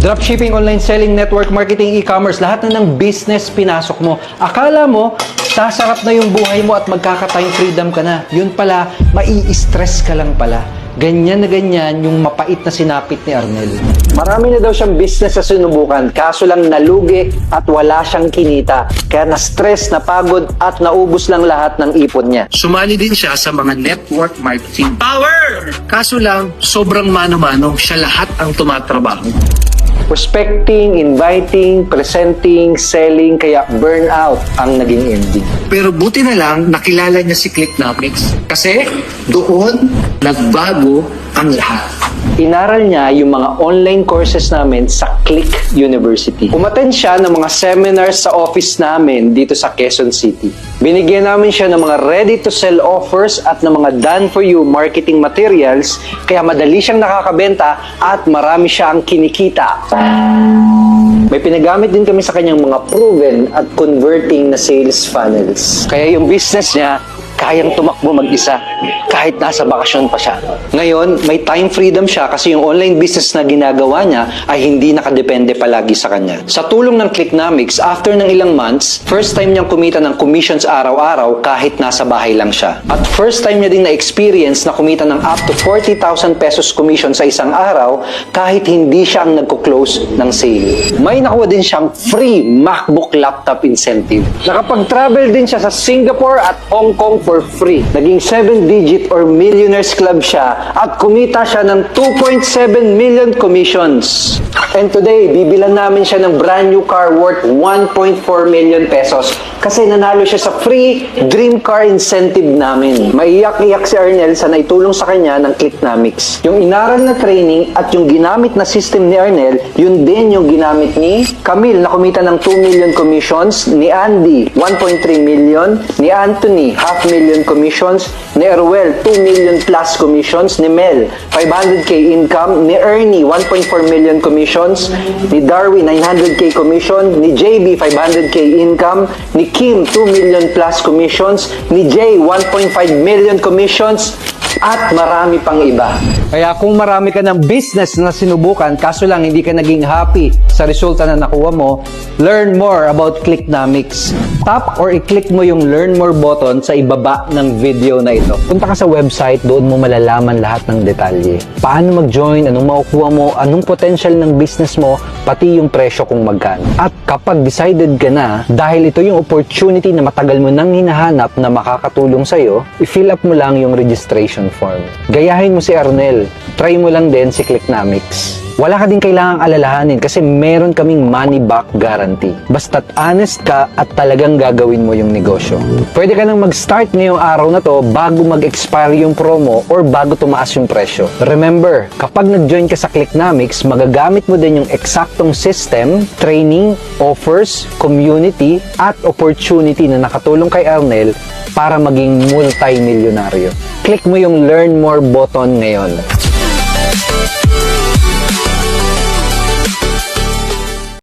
Dropshipping, online selling, network marketing, e-commerce, lahat na ng business pinasok mo. Akala mo, sasarap na yung buhay mo at magkaka-time freedom ka na. Yun pala, mai-stress ka lang pala. Ganyan na ganyan yung mapait na sinapit ni Arnel. Marami na daw siyang business na sinubukan, kaso lang nalugi at wala siyang kinita. Kaya na-stress, napagod at naubos lang lahat ng ipon niya. Sumali din siya sa mga network marketing. Power! Kaso lang, sobrang mano-mano, siya lahat ang tumatrabaho. Prospecting, inviting, presenting, selling, kaya burnout ang naging ending. Pero buti na lang, nakilala niya si Clicknomics. Kasi doon, nagbago ang lahat. Inaral niya yung mga online courses namin sa Click University. Umattend siya ng mga seminars sa office namin dito sa Quezon City. Binigyan namin siya ng mga ready-to-sell offers at ng mga done-for-you marketing materials, kaya madali siyang nakakabenta at marami siya ang kinikita. May pinagamit din kami sa kanyang mga proven at converting na sales funnels. Kaya yung business niya, kayang tumakbo mag-isa kahit nasa bakasyon pa siya. Ngayon, may time freedom siya kasi yung online business na ginagawa niya ay hindi nakadepende palagi sa kanya. Sa tulong ng Clicknomics, after ng ilang months, first time niyang kumita ng commissions araw-araw kahit nasa bahay lang siya. At first time niya din na-experience na kumita ng up to 40,000 pesos commission sa isang araw kahit hindi siya ang nagko-close ng sale. May nakuha din siyang free MacBook laptop incentive. Nakapag-travel din siya sa Singapore at Hong Kong for free. Naging 7-digit or millionaires club siya at kumita siya ng 2.7 million commissions. And today, bibilan namin siya ng brand new car worth 1.4 million pesos kasi nanalo siya sa free dream car incentive namin. Maiyak-iyak si Arnel sa naitulong sa kanya ng Clicknomics. Yung inaral na training at yung ginamit na system ni Arnel, yun din yung ginamit ni Camille na kumita ng 2 million commissions, ni Andy 1.3 million, ni Anthony 500,000 commissions, ni Erwel 2 million plus commissions, ni Mel 500k income, ni Ernie 1.4 million commissions, ni Darwin 900k commission, ni JB 500k income, ni Kim 2 million plus commissions, ni Jay 1.5 million commissions, at marami pang iba. Kaya kung marami ka ng business na sinubukan, kaso lang hindi ka naging happy sa resulta na nakuha mo, learn more about Clicknomics. Tap or i-click mo yung learn more button sa ibaba ng video na ito. Punta ka sa website, doon mo malalaman lahat ng detalye. Paano mag-join, anong makukuha mo, anong potential ng business mo, pati yung presyo kung magkano. At kapag decided ka na, dahil ito yung opportunity na matagal mo nang hinahanap na makakatulong sa'yo, i-fill up mo lang yung registration form. Gayahin mo si Arnel. Try mo lang din si Clicknomics. Wala ka din kailangang alalahanin kasi meron kaming money back guarantee. Basta't honest ka at talagang gagawin mo yung negosyo. Pwede ka nang mag-start ngayong araw na to bago mag-expire yung promo or bago tumaas yung presyo. Remember, kapag nag-join ka sa Clicknomics, magagamit mo din yung eksaktong system, training, offers, community, at opportunity na nakatulong kay Arnel para maging multi-milyonaryo. Click mo yung Learn More button ngayon.